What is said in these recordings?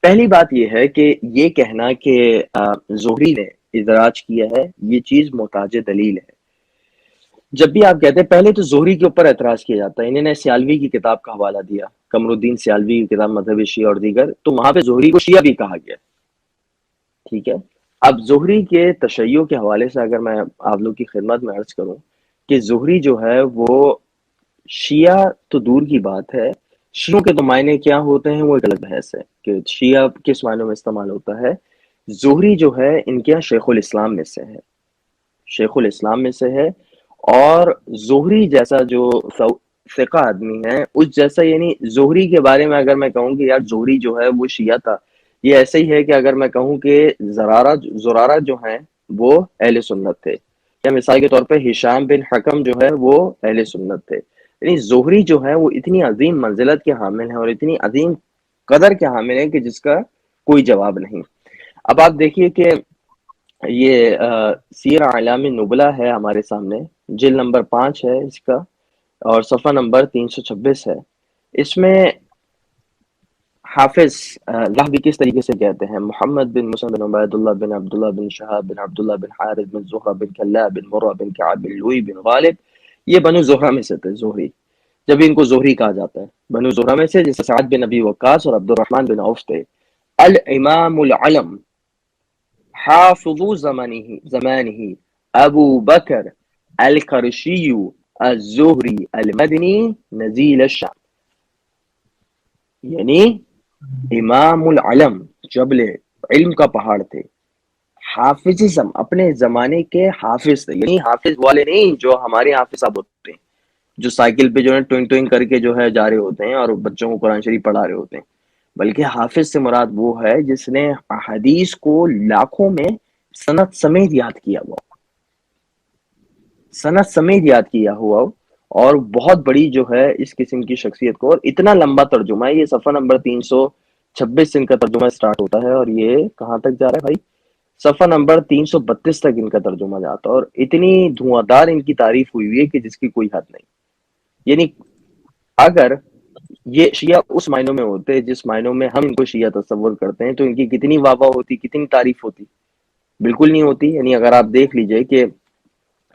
پہلی بات یہ ہے کہ یہ کہنا کہ زہری نے ادراج کیا ہے، یہ چیز محتاج دلیل ہے۔ جب بھی آپ کہتے ہیں، پہلے تو زہری کے اوپر اعتراض کیا جاتا ہے، انہوں نے سیالوی کی کتاب کا حوالہ دیا، قمر الدین سیالوی کی کتاب مذہب شیعہ اور دیگر، تو وہاں پہ زہری کو شیعہ بھی کہا گیا، ٹھیک ہے۔ اب زہری کے تشیع کے حوالے سے اگر میں آپ لوگ کی خدمت میں عرض کروں کہ زہری جو ہے وہ شیعہ تو دور کی بات ہے، شیعوں کے تو معنی کیا ہوتے ہیں وہ ایک الگ بحث ہے کہ شیعہ کس معنوں میں استعمال ہوتا ہے۔ زہری جو ہے ان کے یہاں شیخ الاسلام میں سے ہے، شیخ الاسلام میں سے ہے، اور زہری جیسا جو فقہ آدمی ہے اس جیسا، یعنی زہری کے بارے میں اگر میں کہوں کہ یار زہری جو ہے وہ شیعہ تھا، یہ ایسے ہی ہے کہ اگر میں کہوں کہ زرارہ جو ہیں وہ اہل سنت تھے، یا مثال کے طور پہ ہشام بن حکم جو ہے وہ اہل سنت تھے۔ یعنی زہری جو ہے وہ اتنی عظیم منزلت کے حامل ہیں اور اتنی عظیم قدر کے حامل ہیں کہ جس کا کوئی جواب نہیں۔ اب آپ دیکھیے کہ یہ سیر اعلام نبلہ ہے ہمارے سامنے، جلد نمبر 5 ہے اس کا، اور صفحہ نمبر 326 ہے۔ اس میں حافظ لہبی کس طریقے سے کہتے ہیں: محمد بن مسلم بن عبید اللہ بن عبداللہ بن شہاب بن عبداللہ بن حارث بن زہرہ بن کلاب بن مرہ بن کعب بن لوئی بن غالب، یہ بنو زہرہ میں سے تھے زہری، جب ان کو زہری کہا جاتا ہے بنو زہرہ میں سے، جیسے سعد بن ابی وقاص اور عبد الرحمن بن عوف تھے۔ الامام العلم حافظ زمانہ ابو بکر القرشی الزہری المدنی نزیل الشام، یعنی امام العلم، جبل علم کا پہاڑ تھے، حافظ اپنے زمانے کے حافظ تھے، یعنی حافظ والے نہیں جو ہمارے حافظ صاحب ہوتے ہیں جو سائیکل پہ جو ہے ٹوئنگ ٹوئنگ کر کے جو ہے جا رہے ہوتے ہیں اور بچوں کو قرآن شریف پڑھا رہے ہوتے ہیں، بلکہ حافظ سے مراد وہ ہے جس نے احادیث کو لاکھوں میں سند سمیت یاد کیا ہوا، سند سمیت یاد کیا ہوا، اور بہت بڑی جو ہے اس قسم کی شخصیت کو، اور اتنا لمبا ترجمہ ہے، یہ صفحہ نمبر 326 سے ان کا ترجمہ سٹارٹ ہوتا ہے، اور یہ کہاں تک جا رہا ہے بھائی؟ صفحہ نمبر 332 تک ان کا ترجمہ جاتا ہے، اور اتنی دھواں دار ان کی تعریف ہوئی ہے کہ جس کی کوئی حد نہیں۔ یعنی اگر یہ شیعہ اس معنوں میں ہوتے جس معنوں میں ہم ان کو شیعہ تصور کرتے ہیں، تو ان کی کتنی واہ واہ ہوتی، کتنی تعریف ہوتی، بالکل نہیں ہوتی۔ یعنی اگر آپ دیکھ لیجئے کہ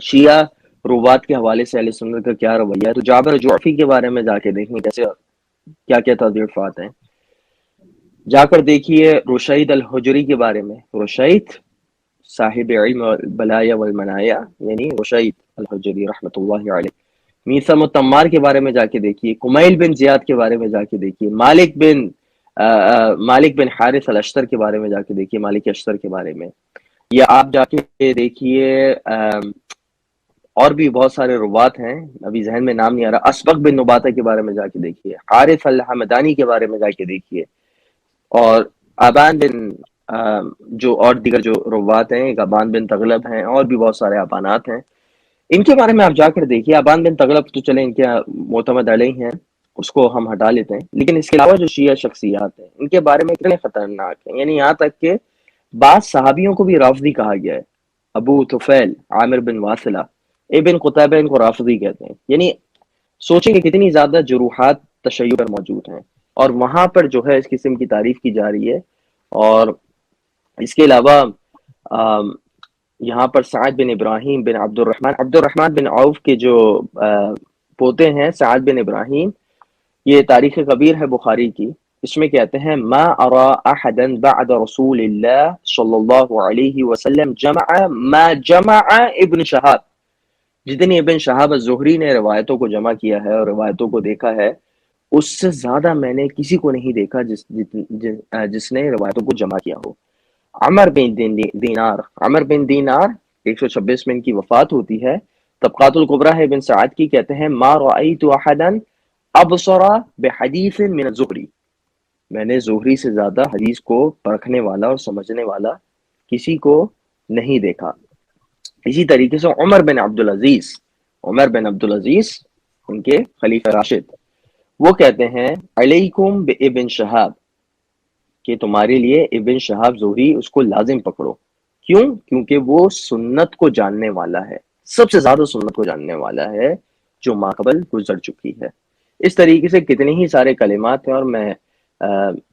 شیعہ روات کے حوالے سے اہل سنت کا کیا رویہ ہے، تو جابر جعفی کے بارے میں جا کے دیکھیں کیسے کیا کیا تضیفات ہیں، جا کر دیکھیے رشید الحجری کے بارے میں، رشید صاحب علم البلایا والمنایا، یعنی رشید الحجری رحمۃ اللہ علیہ۔ میثم التمار کے بارے میں جا کے دیکھیے، کمیل بن زیاد کے بارے میں جا کے دیکھیے، مالک بن حارث الاشتر کے بارے میں جا کے دیکھیے، مالک اشتر کے بارے میں، یا آپ جا کے دیکھیے اور بھی بہت سارے روات ہیں، ابھی ذہن میں نام نہیں آ رہا، اسبق بن نباتہ کے بارے میں جا کے دیکھیے، حارث الحمدانی کے بارے میں جا کے دیکھیے، اور ابان بن جو اور دیگر جو روات ہیں، ایک ابان بن تغلب ہیں، اور بھی بہت سارے ابانات ہیں، ان کے بارے میں آپ جا کر دیکھیے۔ ابان بن تغلب تو چلیں ان کے معتمد علیہ ہیں، اس کو ہم ہٹا لیتے ہیں، لیکن اس کے علاوہ جو شیعہ شخصیات ہیں ان کے بارے میں اتنے خطرناک ہیں، یعنی یہاں تک کہ بعض صحابیوں کو بھی رافضی کہا گیا ہے، ابو طفیل، عامر بن واصلہ، ابن قتیبہ ان کو رافضی کہتے ہیں۔ یعنی سوچیں کہ کتنی زیادہ جروحات تشیع پر موجود ہیں، اور وہاں پر جو ہے اس قسم کی تعریف کی جا رہی ہے۔ اور اس کے علاوہ یہاں پر سعد بن ابراہیم بن عبد الرحمن بن عوف کے جو پوتے ہیں سعد بن ابراہیم، یہ تاریخ کبیر ہے بخاری کی، اس میں کہتے ہیں: ما ارى احدا بعد رسول اللہ صلی اللہ علیہ وسلم جمع ما جمع ابن شہاب، جتنی ابن شہاب الزہری نے روایتوں کو جمع کیا ہے اور روایتوں کو دیکھا ہے، اس سے زیادہ میں نے کسی کو نہیں دیکھا جس نے روایتوں کو جمع کیا ہو۔ عمر بن دینار 126 میں ان کی وفات ہوتی ہے۔ طبقات الکبریٰ ہے ابن سعد کی، کہتے ہیں: ما رأیت احدا ابصر بحدیث من الزہری، میں نے زہری سے زیادہ حدیث کو پرکھنے والا اور سمجھنے والا کسی کو نہیں دیکھا۔ اسی طریقے سے عمر بن عبدالعزیز ان کے خلیفہ راشد، وہ کہتے ہیں: علیکم بابن شہاب، کہ تمہارے لیے ابن شہاب زہری اس کو لازم پکڑو۔ کیوں؟ کیونکہ وہ سنت کو جاننے والا ہے، سب سے زیادہ سنت کو جاننے والا ہے جو ماقبل گزر چکی ہے۔ اس طریقے سے کتنے ہی سارے کلمات ہیں، اور میں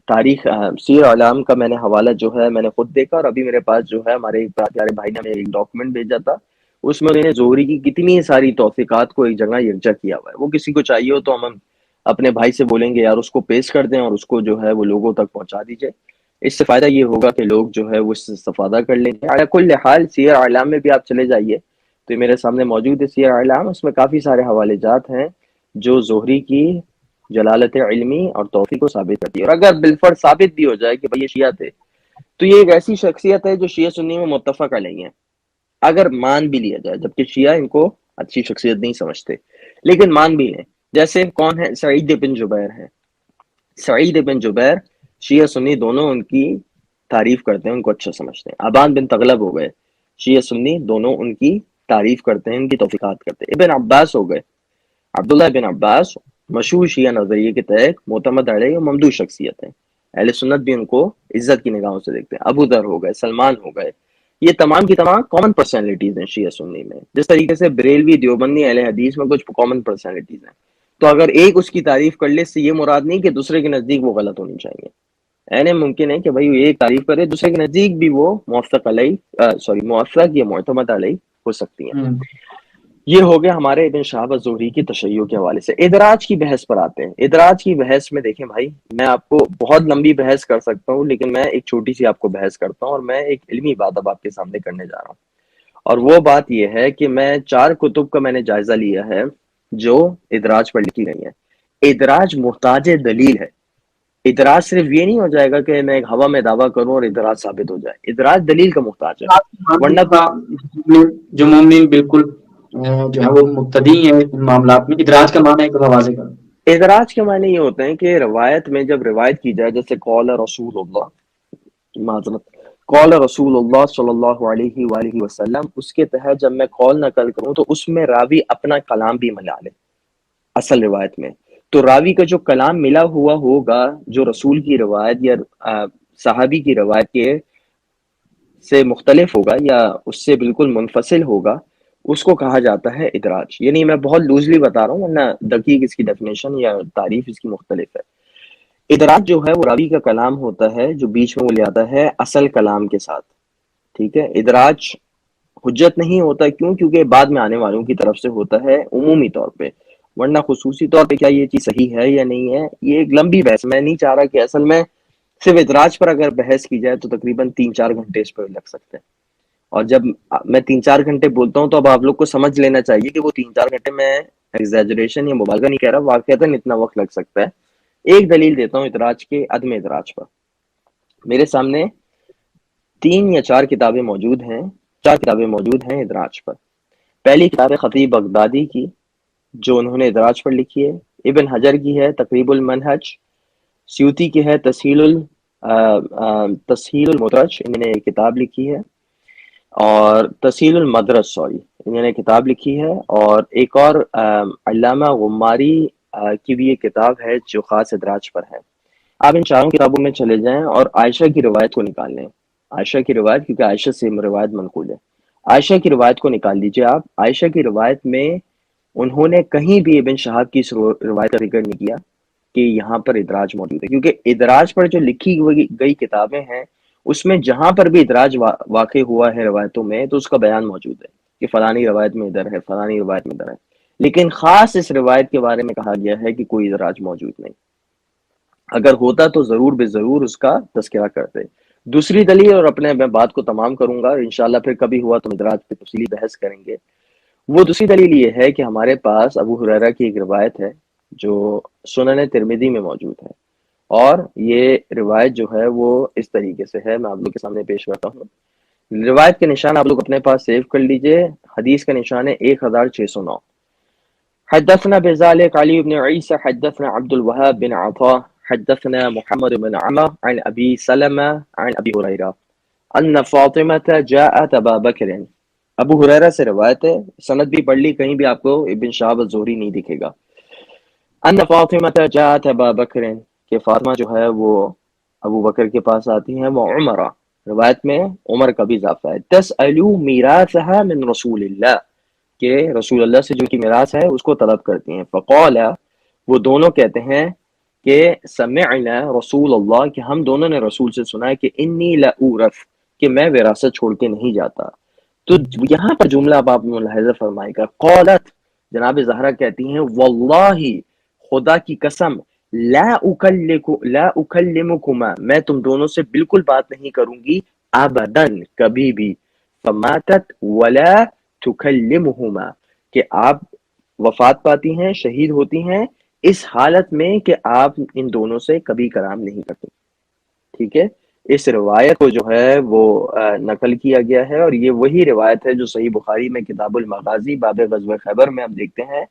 تاریخ سیر اعلام کا میں نے حوالہ جو ہے میں نے خود دیکھا، اور ابھی میرے پاس جو ہے ہمارے ایک پیارے بھائی نے ہمیں ایک ڈاکومنٹ بھیجا تھا، اس میں انہوں نے زہری کی کتنی ساری توثیقات کو ایک جگہ یکجا کیا ہوا ہے. وہ کسی کو چاہیے ہو تو ہم اپنے بھائی سے بولیں گے یار اس کو پیش کر دیں اور اس کو جو ہے وہ لوگوں تک پہنچا دیجئے. اس سے فائدہ یہ ہوگا کہ لوگ جو ہے وہ اس سے استفادہ کر لیں گے. علی کل حال سیر اعلام میں بھی آپ چلے جائیے تو یہ میرے سامنے موجود ہے سیر اعلام، اس میں کافی سارے حوالے جات ہیں جو زہری کی جلالت علمی اور توفیق کو ثابت کرتی ہے. اور اگر بالفرض ثابت بھی ہو جائے کہ بھئی یہ شیعہ تھے، تو یہ ایک ایسی شخصیت ہے جو شیعہ سنی میں متفق علیہ ہیں، اگر مان بھی لیا جائے، جبکہ شیعہ ان کو اچھی شخصیت نہیں سمجھتے لیکن مان بھی لیں. جیسے کون ہے؟ سعید بن جبیر ہے. سعید بن جبیر شیعہ سنی دونوں ان کی تعریف کرتے ہیں، ان کو اچھا سمجھتے ہیں. ابان بن تغلب ہو گئے، شیعہ سنی دونوں ان کی تعریف کرتے ہیں، ان کی توفیقات کرتے ہیں. ابن عباس ہو گئے، عبداللہ بن عباس مشہور شیعہ نظریے کے تحت معتمد علیہ و ممدوح شخصیت ہیں، اہل سنت بھی ان کو عزت کی نگاہوں سے دیکھتے ہیں. ابو ذر ہو گئے، سلمان ہو گئے، یہ تمام کی تمام کامن پرسنالٹیز ہیں شیعہ سنی میں. جس طریقے سے بریلوی دیوبندی اہل حدیث میں کچھ کامن پرسنالٹیز ہیں، تو اگر ایک اس کی تعریف کر لے اس سے یہ مراد نہیں کہ دوسرے کے نزدیک وہ غلط ہونی چاہیے. اینے ممکن ہے کہ بھائی ایک تعریف کرے دوسرے کے نزدیک بھی وہ موفق علیہ موفق یا معتمد علیہ ہو سکتی ہیں. یہ ہو گیا ہمارے ابن شہاب الزہری کی تشیع کے حوالے سے. ادراج کی بحث پر آتے ہیں. ادراج کی بحث میں دیکھیں بھائی، میں آپ کو بہت لمبی بحث کر سکتا ہوں لیکن میں ایک چھوٹی سی آپ کو بحث کرتا ہوں، اور میں ایک علمی بات اب آپ کے سامنے کرنے جا رہا ہوں. اور وہ بات یہ ہے کہ میں 4 کتب کا میں نے جائزہ لیا ہے جو ادراج پر لکھی گئی ہیں. ادراج محتاج دلیل ہے. ادراج صرف یہ نہیں ہو جائے گا کہ میں ایک ہوا میں دعویٰ کروں اور ادراج ثابت ہو جائے. ادراج دلیل کا محتاج ہے، ورنہ جو مومن بالکل جو ہے وہ مبتدی ہیں ان معاملات میں، ادراج کا معنی ایک واضح کریں. ادراج کے معنی یہ ہوتے ہیں کہ روایت میں جب روایت کی جائے، جیسے قول رسول اللہ، معذرت، قول رسول اللہ صلی اللہ علیہ وآلہ وسلم، اس کے تحت جب میں قول نقل کروں تو اس میں راوی اپنا کلام بھی ملا لے. اصل روایت میں تو راوی کا جو کلام ملا ہوا ہوگا جو رسول کی روایت یا صحابی کی روایت کے سے مختلف ہوگا یا اس سے بالکل منفصل ہوگا، اس کو کہا جاتا ہے ادراج. یعنی میں بہت لوزلی بتا رہا ہوں ورنہ دقیق اس کی ڈیفینیشن یا تعریف اس کی مختلف ہے. ادراج جو ہے وہ راوی کا کلام ہوتا ہے جو بیچ میں وہ لے آتا ہے اصل کلام کے ساتھ. ٹھیک ہے، ادراج حجت نہیں ہوتا. کیوں؟ کیونکہ بعد میں آنے والوں کی طرف سے ہوتا ہے عمومی طور پہ، ورنہ خصوصی طور پہ کیا یہ چیز صحیح ہے یا نہیں ہے، یہ ایک لمبی بحث. میں نہیں چاہ رہا کہ اصل میں صرف ادراج پر اگر بحث کی جائے تو تقریباً 3-4 گھنٹے اس پر لگ سکتے ہیں. اور جب میں 3-4 گھنٹے بولتا ہوں تو اب آپ لوگ کو سمجھ لینا چاہیے کہ وہ 3-4 گھنٹے میں ایگزیجریشن یا مبالغہ نہیں کہہ رہا، واقعتاً اتنا وقت لگ سکتا ہے. ایک دلیل دیتا ہوں ادراج کے عدم ادراج پر. میرے سامنے 3 یا 4 کتابیں موجود ہیں، 4 کتابیں موجود ہیں ادراج پر. پہلی کتاب ہے خطیب بغدادی کی جو انہوں نے ادراج پر لکھی ہے. ابن حجر کی ہے تقریب المنہج. سیوطی کی ہے تسہیل المدرج، انہوں نے ایک کتاب لکھی ہے. اور تسہیل المدرج انہوں نے کتاب لکھی ہے. اور ایک اور علامہ غماری کی بھی ایک کتاب ہے جو خاص ادراج پر ہے. آپ ان 4 کتابوں میں چلے جائیں اور عائشہ کی روایت کو نکال لیں. عائشہ کی روایت، کیونکہ عائشہ سے روایت منقول ہے، عائشہ کی روایت کو نکال لیجئے آپ. عائشہ کی روایت میں انہوں نے کہیں بھی ابن شہاب کی اس روایت کا ذکر نہیں کیا کہ یہاں پر ادراج موجود ہے، کیونکہ ادراج پر جو لکھی گئی کتابیں ہیں اس میں جہاں پر بھی ادراج واقع ہوا ہے روایتوں میں تو اس کا بیان موجود ہے کہ فلانی روایت میں ادھر ہے، فلانی روایت میں ادھر ہے. لیکن خاص اس روایت کے بارے میں کہا گیا ہے کہ کوئی ادراج موجود نہیں. اگر ہوتا تو ضرور بے ضرور اس کا تذکرہ کرتے. دوسری دلیل، اور اپنے میں بات کو تمام کروں گا انشاءاللہ، پھر کبھی ہوا تو ادراج پہ تفصیلی بحث کریں گے. وہ دوسری دلیل یہ ہے کہ ہمارے پاس ابو ہریرہ کی ایک روایت ہے جو سنن ترمذی میں موجود ہے، اور یہ روایت جو ہے وہ اس طریقے سے ہے، میں آپ لوگ کے سامنے پیش کرتا ہوں. روایت کے نشان آپ لوگ اپنے پاس سیو کر لیجئے. حدیث کا نشان ہے 1609. حدثنا بذلك علي بن عيسى حدثنا عبد الوهاب بن عطاء حدثنا محمد بن عمر عن أبي سلمة عن أبي هريرة أن فاطمة جاءت أبا بكر. ابو ہریرہ سے روایت ہے، سند بھی پڑھ لی، کہیں بھی آپ کو ابن شہاب الزہری نہیں دکھے گا. ان فاطمة جاءت ابا بکر، کہ فاطمہ جو ہے وہ ابو بکر کے پاس آتی ہیں. وہ عمر، روایت میں عمر کا بھی اضافہ ہے. تسألو میراثها من رسول اللہ، کہ رسول اللہ سے جو کی میراث ہے اس کو طلب کرتی ہیں. فقال، وہ دونوں کہتے ہیں کہ سمعنا رسول اللہ، کہ ہم دونوں نے رسول سے سنا ہے کہ انی لأورث، کہ میں وراثت چھوڑ کے نہیں جاتا. تو یہاں پر جملہ اب آپ ملاحظہ فرمائے گا، قالت، جناب زہرا کہتی ہیں واللہ، خدا کی قسم، لا اکلمکما، میں تم دونوں سے بالکل بات نہیں کروں گی، ابداً، کبھی بھی، فماتت ولا تکلمہما، کہ آپ وفات پاتی ہیں، شہید ہوتی ہیں اس حالت میں کہ آپ ان دونوں سے کبھی کلام نہیں کرتے. ٹھیک ہے، اس روایت کو جو ہے وہ نقل کیا گیا ہے، اور یہ وہی روایت ہے جو صحیح بخاری میں کتاب المغازی باب غزوہ خیبر میں ہم دیکھتے ہیں،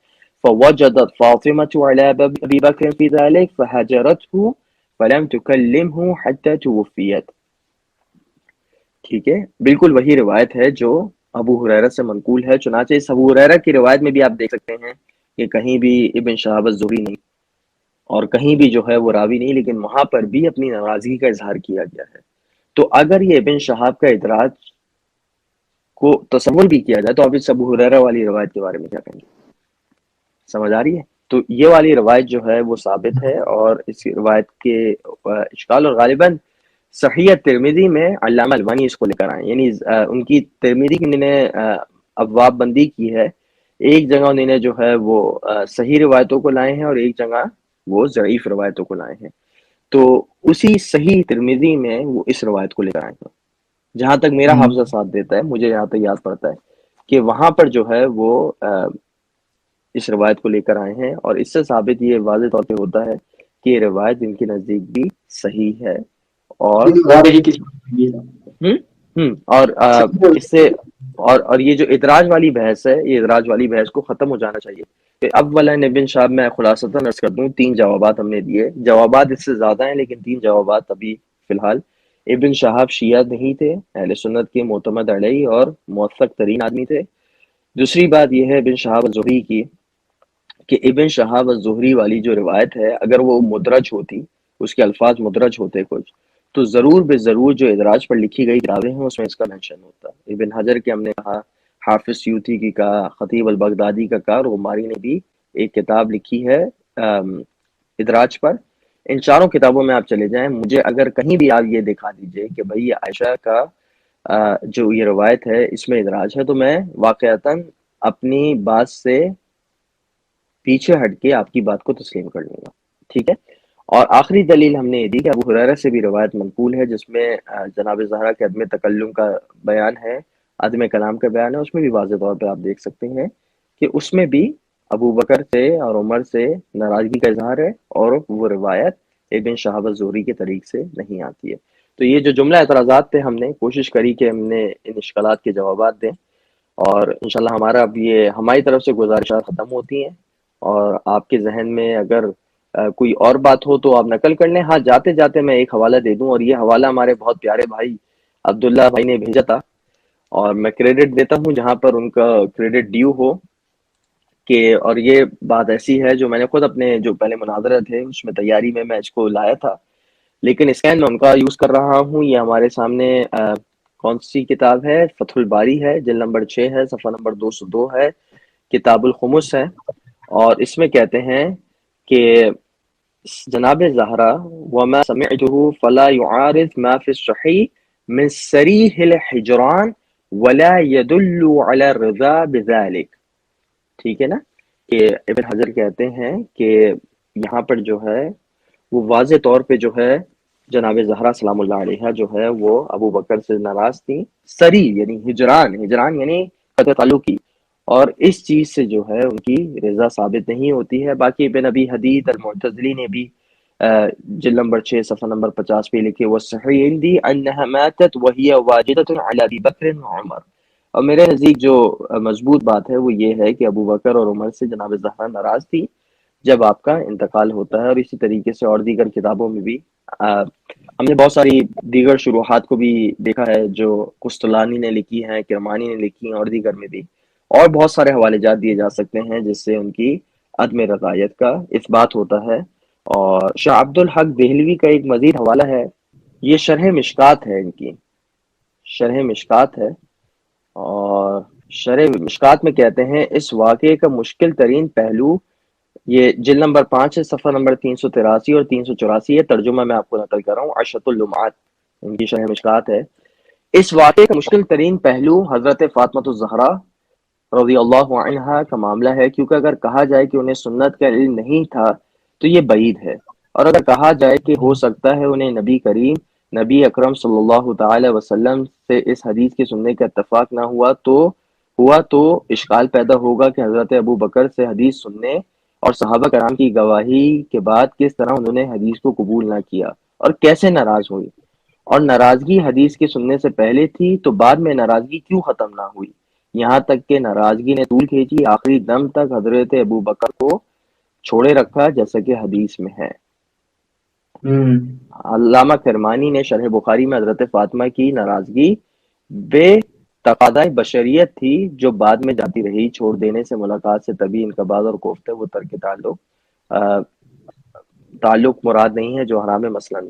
فوجدت فاطمة على ابی بکر فی ذلك فہجرته فلم تکلمه حتى توفیت. ٹھیک ہے، بالکل وہی روایت ہے جو ابو ہریرہ سے منقول ہے. چنانچہ اس ابو ہریرہ کی روایت میں بھی آپ دیکھ سکتے ہیں کہ کہیں بھی ابن شہاب الزہری نہیں، اور کہیں بھی جو ہے وہ راوی نہیں، لیکن وہاں پر بھی اپنی ناراضگی کا اظہار کیا گیا ہے. تو اگر یہ ابن شہاب کا ادراج کو تصور بھی کیا جائے تو آپ اس ابو ہریرہ والی روایت کے بارے میں کیا کہیں گے؟ سمجھ آ رہی ہے؟ تو یہ والی روایت جو ہے وہ ثابت ہے، اور اس روایت کے اشکال، اور غالباً صحیح ترمذی میں علامہ البانی اس کو لے کر آئے، یعنی ان کی ترمذی کی انہوں نے ابواب بندی کی ہے. ایک جگہ انہوں نے جو ہے وہ صحیح روایتوں کو لائے ہیں، اور ایک جگہ وہ ضعیف روایتوں کو لائے ہیں. تو اسی صحیح ترمذی میں وہ اس روایت کو لے کر آئے ہیں. جہاں تک میرا حافظہ ساتھ دیتا ہے، مجھے یہاں تک یاد پڑتا ہے کہ وہاں پر جو ہے وہ اس روایت کو لے کر آئے ہیں، اور اس سے ثابت یہ واضح طور پہ ہوتا ہے کہ یہ روایت ان کے نزدیک بھی صحیح ہے. اور اور اس سے اور یہ جو ادراج والی بحث ہے، یہ ادراج والی بحث کو ختم ہو جانا چاہیے. کہ اولا ابن شہاب، میں خلاصتاً عرض کر دوں، 3 جوابات ہم نے دیے، جوابات اس سے زیادہ ہیں لیکن 3 جوابات ابھی فی الحال. ابن شہاب شیعہ نہیں تھے، اہل سنت کے معتمد علیہ اور موثق ترین آدمی تھے. دوسری بات یہ ہے ابن شہاب الزہری کی، کہ ابن شہاب الزہری والی جو روایت ہے اگر وہ مدرج ہوتی، اس کے الفاظ مدرج ہوتے کچھ، تو ضرور بے ضرور جو ادراج پر لکھی گئی کتابیں ہیں اس میں اس کا مینشن ہوتا. ابن حجر کے ہم نے کہا، حافظ سیوطی کی کہا، خطیب البغدادی کا کہا، اور غماری نے بھی ایک کتاب لکھی ہے ادراج پر. ان چاروں کتابوں میں آپ چلے جائیں، مجھے اگر کہیں بھی آپ یہ دکھا دیجئے کہ بھئی یہ عائشہ کا جو یہ روایت ہے اس میں ادراج ہے، تو میں واقعتاً اپنی بات سے پیچھے ہٹ کے آپ کی بات کو تسلیم کر لوں گا. ٹھیک ہے، اور آخری دلیل ہم نے یہ دی کہ ابو ہریرہ سے بھی روایت منقول ہے جس میں جناب زہرا کے عدم تکلم کا بیان ہے، عدم کلام کا بیان ہے. اس میں بھی واضح طور پہ آپ دیکھ سکتے ہیں کہ اس میں بھی ابو بکر سے اور عمر سے ناراضگی کا اظہار ہے، اور وہ روایت ابن شہاب الزہری کے طریق سے نہیں آتی ہے. تو یہ جو جملہ اعتراضات تھے، ہم نے کوشش کری کہ ہم نے ان اشکالات کے جوابات دیں، اور انشاءاللہ ہمارا اب یہ ہماری طرف سے گزارشات ختم ہوتی ہیں. اور آپ کے ذہن میں اگر کوئی اور بات ہو تو آپ نقل کر لیں. ہاں، جاتے جاتے میں ایک حوالہ دے دوں، اور یہ حوالہ ہمارے بہت پیارے بھائی عبداللہ بھائی نے بھیجا تھا، اور میں کریڈٹ دیتا ہوں جہاں پر ان کا کریڈٹ ڈیو ہو. کہ اور یہ بات ایسی ہے جو میں نے خود اپنے جو پہلے مناظرہ تھے اس میں تیاری میں اس کو لایا تھا، لیکن اس میں ان کا یوز کر رہا ہوں. یہ ہمارے سامنے کون سی کتاب ہے؟ فتح الباری ہے، جلد نمبر 6 ہے، صفحہ نمبر 202 ہے، کتاب الخمس ہے. اور اس میں کہتے ہیں کہ جناب زہرا وما سمعته فلا يعارض ما في الصحيح من صریح الحجران ولا يدل على الرضا بذلك. ٹھیک ہے نا، کہ ابن حجر کہتے ہیں کہ یہاں پر جو ہے وہ واضح طور پہ جو ہے جناب زہرا سلام اللہ علیہ جو ہے وہ ابو بکر سے ناراض تھی. سری یعنی ہجران یعنی قطع تعلقی، اور اس چیز سے جو ہے ان کی رضا ثابت نہیں ہوتی ہے. باقی ابن ابی حدید المعتزلی نے بھی جلد نمبر 6 صفحہ نمبر 50 پہ لکھے وصحیح عندی انها ماتت وهي واجدة على ابی بکر وعمر. اور میرے نزدیک جو مضبوط بات ہے وہ یہ ہے کہ ابو بکر اور عمر سے جناب زہرا ناراض تھی جب آپ کا انتقال ہوتا ہے. اور اسی طریقے سے اور دیگر کتابوں میں بھی ہم نے بہت ساری دیگر شروحات کو بھی دیکھا ہے جو قسطلانی نے لکھی ہیں، کرمانی نے لکھی ہیں، اور دیگر میں بھی اور بہت سارے حوالے جات دیے جا سکتے ہیں جس سے ان کی عدم رضایت کا اثبات ہوتا ہے. اور شاہ عبد الحق دہلوی کا ایک مزید حوالہ ہے، یہ شرح مشکات ہے، ان کی شرح مشکات ہے. اور شرح مشکات میں کہتے ہیں اس واقعے کا مشکل ترین پہلو یہ جلد نمبر 5 ہے، صفحہ نمبر 383 اور 384 ہے، ترجمہ میں آپ کو نقل کر رہا ہوں، عشرۃ اللمعات ان کی شرح مشکات ہے۔ اس واقعے کا مشکل ترین پہلو حضرت فاطمہ الزہرا رضی اللہ عنہا کا معاملہ ہے، کیونکہ اگر کہا جائے کہ انہیں سنت کا علم نہیں تھا تو یہ بعید ہے، اور اگر کہا جائے کہ ہو سکتا ہے انہیں نبی اکرم صلی اللہ تعالی وسلم سے اس حدیث کے سننے کا اتفاق نہ ہوا تو اشکال پیدا ہوگا کہ حضرت ابو بکر سے حدیث سننے اور صحابہ کرام کی گواہی کے بعد کس طرح انہوں نے حدیث کو قبول نہ کیا اور کیسے ناراض ہوئی، اور ناراضگی حدیث کے سننے سے پہلے تھی تو بعد میں ناراضگی کیوں ختم نہ ہوئی، یہاں تک کہ ناراضگی نے طول کھینچی، آخری دم تک حضرت ابو بکر کو چھوڑے رکھا جیسا کہ حدیث میں ہے۔ ہوں علامہ کرمانی نے شرح بخاری میں حضرت فاطمہ کی ناراضگی بے تقاضۂ بشریت تھی جو بعد میں جاتی رہی، چھوڑ دینے سے ملاقات سے طبی انقباض اور کوفتے وہ ترک تعلق تعلق مراد نہیں ہے جو حرام مثلا